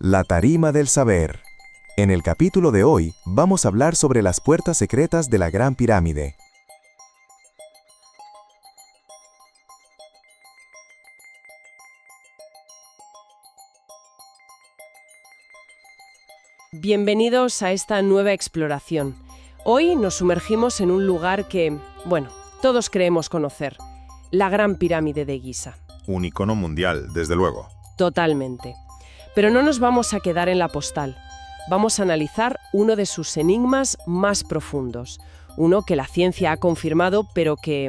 La tarima del saber. En el capítulo de hoy vamos a hablar sobre las puertas secretas de la Gran Pirámide. Bienvenidos a esta nueva exploración. Hoy nos sumergimos en un lugar que, todos creemos conocer, la Gran Pirámide de Giza. Un icono mundial, desde luego. Totalmente. Pero no nos vamos a quedar en la postal. Vamos a analizar uno de sus enigmas más profundos. Uno que la ciencia ha confirmado, pero que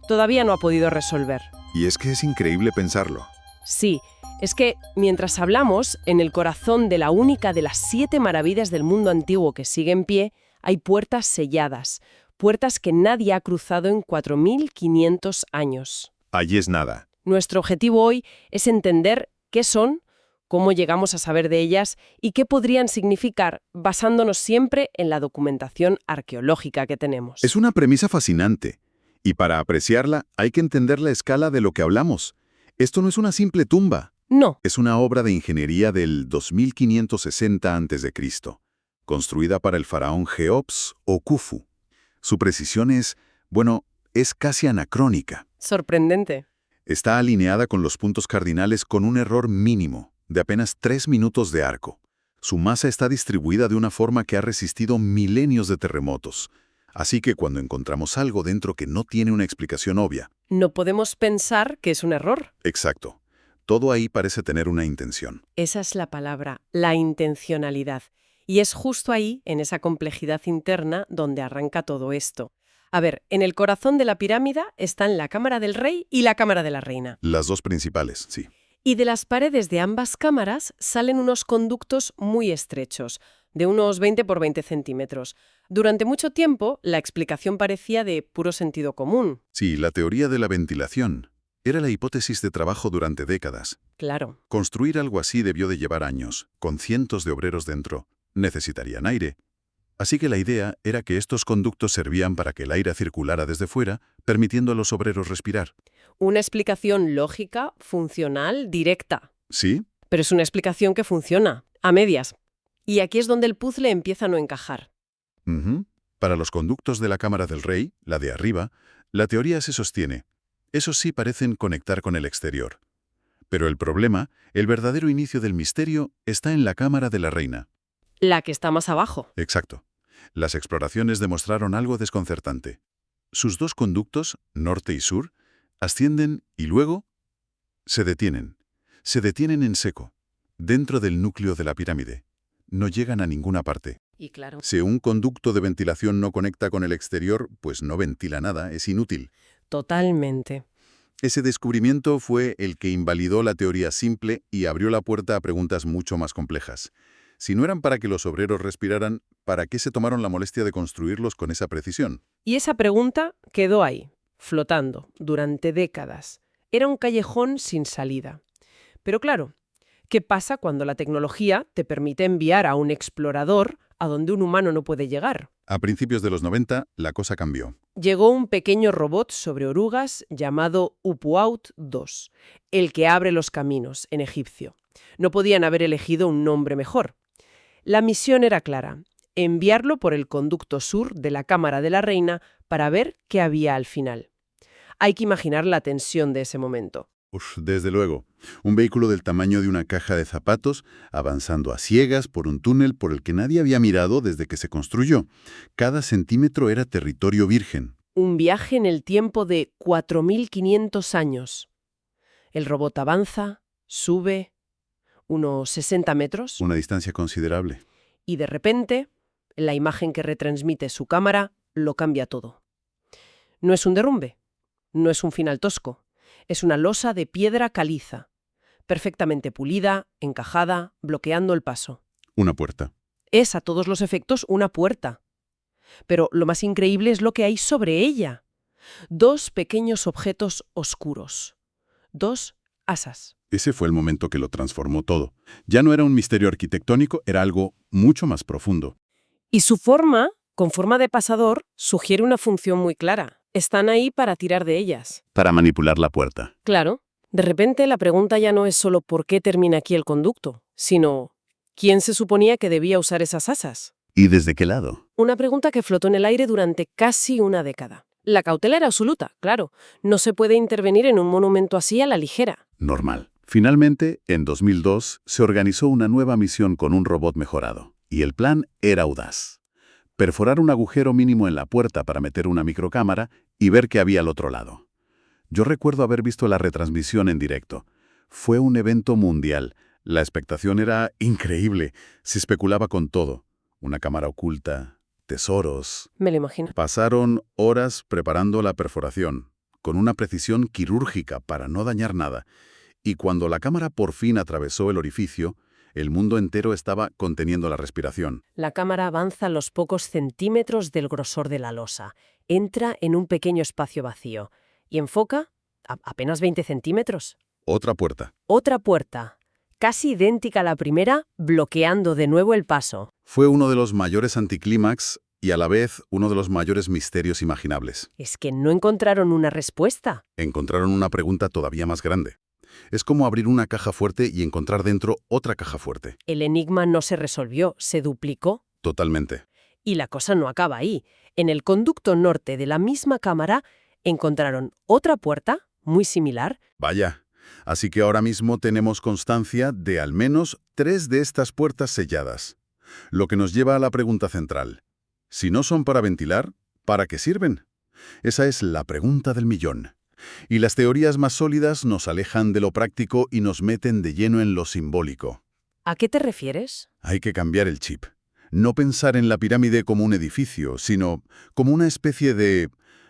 todavía no ha podido resolver. Y es que es increíble pensarlo. Sí, es que mientras hablamos, en el corazón de la única de las 7 maravillas del mundo antiguo que sigue en pie, hay puertas selladas. Puertas que nadie ha cruzado en 4.500 años. Allí es nada. Nuestro objetivo hoy es entender qué son, cómo llegamos a saber de ellas y qué podrían significar, basándonos siempre en la documentación arqueológica que tenemos. Es una premisa fascinante. Y para apreciarla hay que entender la escala de lo que hablamos. Esto no es una simple tumba. No. Es una obra de ingeniería del 2560 a.C., construida para el faraón Jeops o Khufu. Su precisión es casi anacrónica. Sorprendente. Está alineada con los puntos cardinales con un error mínimo, de apenas 3 minutos de arco. Su masa está distribuida de una forma que ha resistido milenios de terremotos. Así que cuando encontramos algo dentro que no tiene una explicación obvia... No podemos pensar que es un error. Exacto. Todo ahí parece tener una intención. Esa es la palabra, la intencionalidad. Y es justo ahí, en esa complejidad interna, donde arranca todo esto. A ver, en el corazón de la pirámide están la cámara del rey y la cámara de la reina. Las dos principales, sí. Y de las paredes de ambas cámaras salen unos conductos muy estrechos, de unos 20 por 20 centímetros. Durante mucho tiempo, la explicación parecía de puro sentido común. Sí, la teoría de la ventilación era la hipótesis de trabajo durante décadas. Claro. Construir algo así debió de llevar años, con cientos de obreros dentro. Necesitarían aire. Así que la idea era que estos conductos servían para que el aire circulara desde fuera, permitiendo a los obreros respirar. Una explicación lógica, funcional, directa. ¿Sí? Pero es una explicación que funciona, a medias. Y aquí es donde el puzzle empieza a no encajar. Para los conductos de la cámara del rey, la de arriba, la teoría se sostiene. Esos sí parecen conectar con el exterior. Pero el problema, el verdadero inicio del misterio, está en la cámara de la reina. La que está más abajo. Exacto. Las exploraciones demostraron algo desconcertante. Sus dos conductos, norte y sur, ascienden y luego se detienen. Se detienen en seco, dentro del núcleo de la pirámide. No llegan a ninguna parte. Y claro. Si un conducto de ventilación no conecta con el exterior, pues no ventila nada, es inútil. Totalmente. Ese descubrimiento fue el que invalidó la teoría simple y abrió la puerta a preguntas mucho más complejas. Si no eran para que los obreros respiraran, ¿para qué se tomaron la molestia de construirlos con esa precisión? Y esa pregunta quedó ahí, flotando, durante décadas. Era un callejón sin salida. Pero claro, ¿qué pasa cuando la tecnología te permite enviar a un explorador a donde un humano no puede llegar? A principios de los 90, la cosa cambió. Llegó un pequeño robot sobre orugas llamado Upuaut 2, el que abre los caminos, en egipcio. No podían haber elegido un nombre mejor. La misión era clara, enviarlo por el conducto sur de la cámara de la reina para ver qué había al final. Hay que imaginar la tensión de ese momento. Desde luego. Un vehículo del tamaño de una caja de zapatos, avanzando a ciegas por un túnel por el que nadie había mirado desde que se construyó. Cada centímetro era territorio virgen. Un viaje en el tiempo de 4.500 años. El robot avanza, sube, unos 60 metros. Una distancia considerable. Y de repente, la imagen que retransmite su cámara lo cambia todo. No es un derrumbe, no es un final tosco. Es una losa de piedra caliza, perfectamente pulida, encajada, bloqueando el paso. Una puerta. Es a todos los efectos una puerta. Pero lo más increíble es lo que hay sobre ella. 2 pequeños objetos oscuros. 2 asas. Ese fue el momento que lo transformó todo. Ya no era un misterio arquitectónico, era algo mucho más profundo. Y su forma, con forma de pasador, sugiere una función muy clara. Están ahí para tirar de ellas. Para manipular la puerta. Claro, De repente la pregunta ya no es solo por qué termina aquí el conducto, sino ¿quién se suponía que debía usar esas asas? ¿Y desde qué lado? Una pregunta que flotó en el aire durante casi una década. La cautela era absoluta, claro. No se puede intervenir en un monumento así a la ligera. Normal. Finalmente, en 2002, se organizó una nueva misión con un robot mejorado. Y el plan era audaz. Perforar un agujero mínimo en la puerta para meter una microcámara y ver qué había al otro lado. Yo recuerdo haber visto la retransmisión en directo. Fue un evento mundial. La expectación era increíble. Se especulaba con todo. Una cámara oculta, tesoros. Me lo imagino. Pasaron horas preparando la perforación, con una precisión quirúrgica para no dañar nada. Y cuando la cámara por fin atravesó el orificio, el mundo entero estaba conteniendo la respiración. La cámara avanza los pocos centímetros del grosor de la losa. Entra en un pequeño espacio vacío. Y enfoca apenas 20 centímetros. Otra puerta. Otra puerta, casi idéntica a la primera, bloqueando de nuevo el paso. Fue uno de los mayores anticlímax y a la vez uno de los mayores misterios imaginables. Es que no encontraron una respuesta. Encontraron una pregunta todavía más grande. Es como abrir una caja fuerte y encontrar dentro otra caja fuerte. El enigma no se resolvió, se duplicó. Totalmente. Y la cosa no acaba ahí. En el conducto norte de la misma cámara encontraron otra puerta, muy similar. Vaya. Así que ahora mismo tenemos constancia de al menos 3 de estas puertas selladas. Lo que nos lleva a la pregunta central. Si no son para ventilar, ¿para qué sirven? Esa es la pregunta del millón. Y las teorías más sólidas nos alejan de lo práctico y nos meten de lleno en lo simbólico. ¿A qué te refieres? Hay que cambiar el chip. No pensar en la pirámide como un edificio, sino como una especie de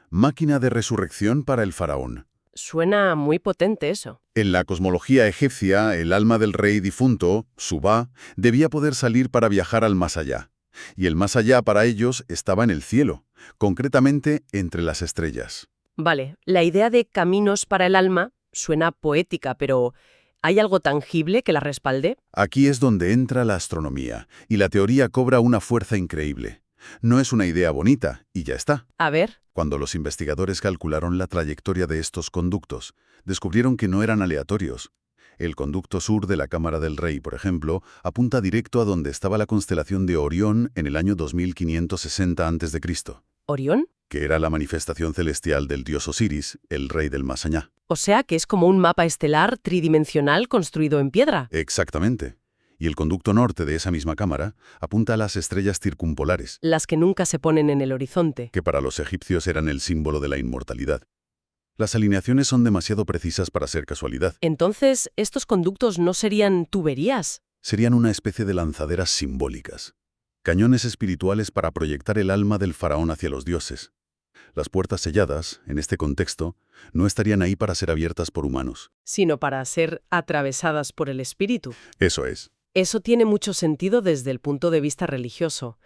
máquina de resurrección para el faraón. Suena muy potente eso. En la cosmología egipcia, el alma del rey difunto, Subá, debía poder salir para viajar al más allá. Y el más allá para ellos estaba en el cielo, concretamente entre las estrellas. Vale, la idea de caminos para el alma suena poética, pero ¿hay algo tangible que la respalde? Aquí es donde entra la astronomía, y la teoría cobra una fuerza increíble. No es una idea bonita, y ya está. A ver. Cuando los investigadores calcularon la trayectoria de estos conductos, descubrieron que no eran aleatorios. El conducto sur de la Cámara del Rey, por ejemplo, apunta directo a donde estaba la constelación de Orión en el año 2560 a.C., ¿Orión? que era la manifestación celestial del dios Osiris, el rey del más allá. O sea que es como un mapa estelar tridimensional construido en piedra. Exactamente. Y el conducto norte de esa misma cámara apunta a las estrellas circumpolares, Las que nunca se ponen en el horizonte. que para los egipcios eran el símbolo de la inmortalidad. Las alineaciones son demasiado precisas para ser casualidad. Entonces, ¿estos conductos no serían tuberías? Serían una especie de lanzaderas simbólicas, cañones espirituales para proyectar el alma del faraón hacia los dioses. Las puertas selladas, en este contexto, no estarían ahí para ser abiertas por humanos. Sino para ser atravesadas por el espíritu. Eso es. Eso tiene mucho sentido desde el punto de vista religioso.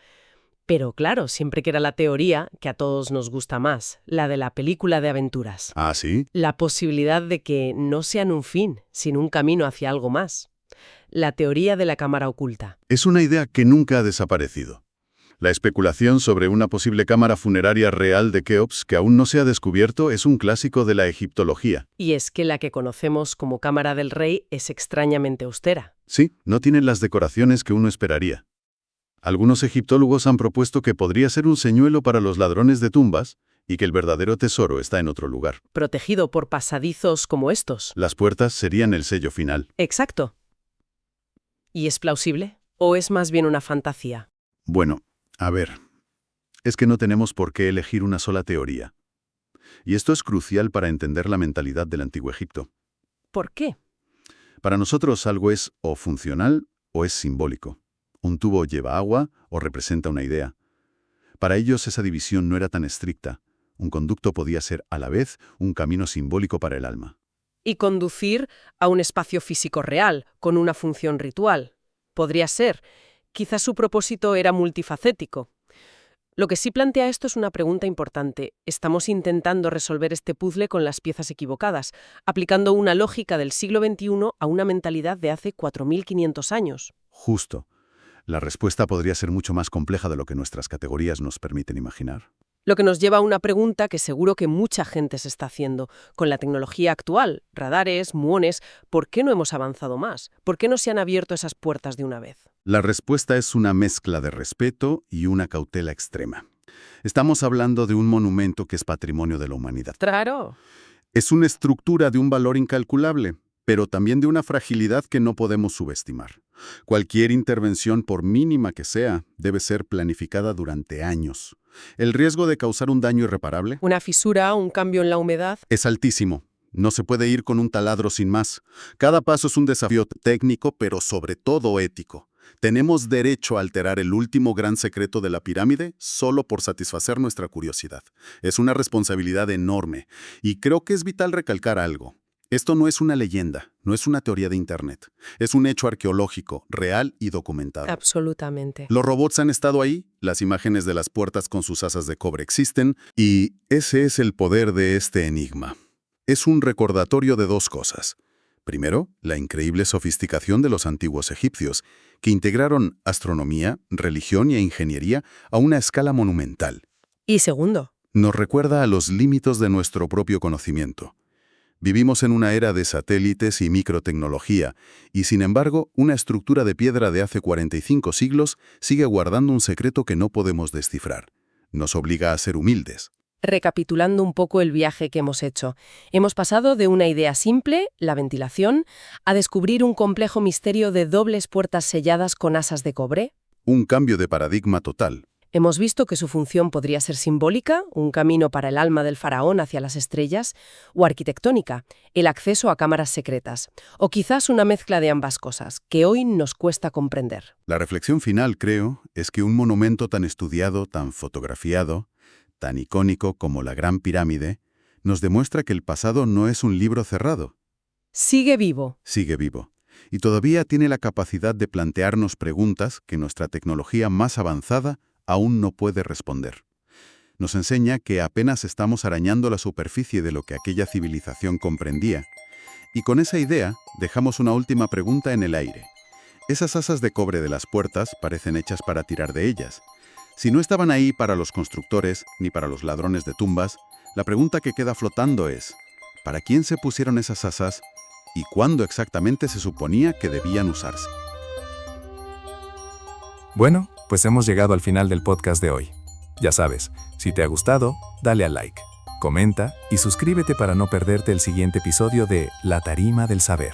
Pero claro, siempre queda la teoría, que a todos nos gusta más, la de la película de aventuras. ¿Ah, sí? La posibilidad de que no sean un fin, sino un camino hacia algo más. La teoría de la cámara oculta. Es una idea que nunca ha desaparecido. La especulación sobre una posible cámara funeraria real de Keops que aún no se ha descubierto es un clásico de la egiptología. Y es que la que conocemos como Cámara del Rey es extrañamente austera. Sí, no tienen las decoraciones que uno esperaría. Algunos egiptólogos han propuesto que podría ser un señuelo para los ladrones de tumbas y que el verdadero tesoro está en otro lugar. Protegido por pasadizos como estos. Las puertas serían el sello final. Exacto. ¿Y es plausible? ¿O es más bien una fantasía? Bueno, a ver, es que no tenemos por qué elegir una sola teoría. Y esto es crucial para entender la mentalidad del Antiguo Egipto. ¿Por qué? Para nosotros algo es o funcional o es simbólico. Un tubo lleva agua o representa una idea. Para ellos esa división no era tan estricta. Un conducto podía ser a la vez un camino simbólico para el alma. Y conducir a un espacio físico real, con una función ritual. Podría ser. Quizás su propósito era multifacético. Lo que sí plantea esto es una pregunta importante. Estamos intentando resolver este puzzle con las piezas equivocadas, aplicando una lógica del siglo XXI a una mentalidad de hace 4.500 años. Justo. La respuesta podría ser mucho más compleja de lo que nuestras categorías nos permiten imaginar. Lo que nos lleva a una pregunta que seguro que mucha gente se está haciendo. Con la tecnología actual, radares, muones, ¿por qué no hemos avanzado más? ¿Por qué no se han abierto esas puertas de una vez? La respuesta es una mezcla de respeto y una cautela extrema. Estamos hablando de un monumento que es patrimonio de la humanidad. Claro. Es una estructura de un valor incalculable, pero también de una fragilidad que no podemos subestimar. Cualquier intervención, por mínima que sea, debe ser planificada durante años. El riesgo de causar un daño irreparable Una fisura, un cambio en la humedad. es altísimo. No se puede ir con un taladro sin más. Cada paso es un desafío técnico, pero sobre todo ético. ¿Tenemos derecho a alterar el último gran secreto de la pirámide solo por satisfacer nuestra curiosidad? Es una responsabilidad enorme, y creo que es vital recalcar algo. Esto no es una leyenda, no es una teoría de Internet. Es un hecho arqueológico, real y documentado. Absolutamente. Los robots han estado ahí, las imágenes de las puertas con sus asas de cobre existen, y ese es el poder de este enigma. Es un recordatorio de dos cosas. Primero, la increíble sofisticación de los antiguos egipcios, que integraron astronomía, religión e ingeniería a una escala monumental. Y segundo, Nos recuerda a los límites de nuestro propio conocimiento. Vivimos en una era de satélites y microtecnología, y sin embargo, una estructura de piedra de hace 45 siglos sigue guardando un secreto que no podemos descifrar. Nos obliga a ser humildes. recapitulando un poco el viaje que hemos hecho, hemos pasado de una idea simple, la ventilación, a descubrir un complejo misterio de dobles puertas selladas con asas de cobre. Un cambio de paradigma total. Hemos visto que su función podría ser simbólica, un camino para el alma del faraón hacia las estrellas, o arquitectónica, el acceso a cámaras secretas, o quizás una mezcla de ambas cosas, que hoy nos cuesta comprender. La reflexión final, creo, es que un monumento tan estudiado, tan fotografiado, tan icónico como la Gran Pirámide, nos demuestra que el pasado no es un libro cerrado. Sigue vivo. Sigue vivo. Y todavía tiene la capacidad de plantearnos preguntas que nuestra tecnología más avanzada aún no puede responder. Nos enseña que apenas estamos arañando la superficie de lo que aquella civilización comprendía. Y con esa idea, dejamos una última pregunta en el aire. Esas asas de cobre de las puertas parecen hechas para tirar de ellas. Si no estaban ahí para los constructores ni para los ladrones de tumbas, la pregunta que queda flotando es, ¿para quién se pusieron esas asas y cuándo exactamente se suponía que debían usarse? Bueno, pues hemos llegado al final del podcast de hoy. Ya sabes, si te ha gustado, dale a like, comenta y suscríbete para no perderte el siguiente episodio de La Tarima del Saber.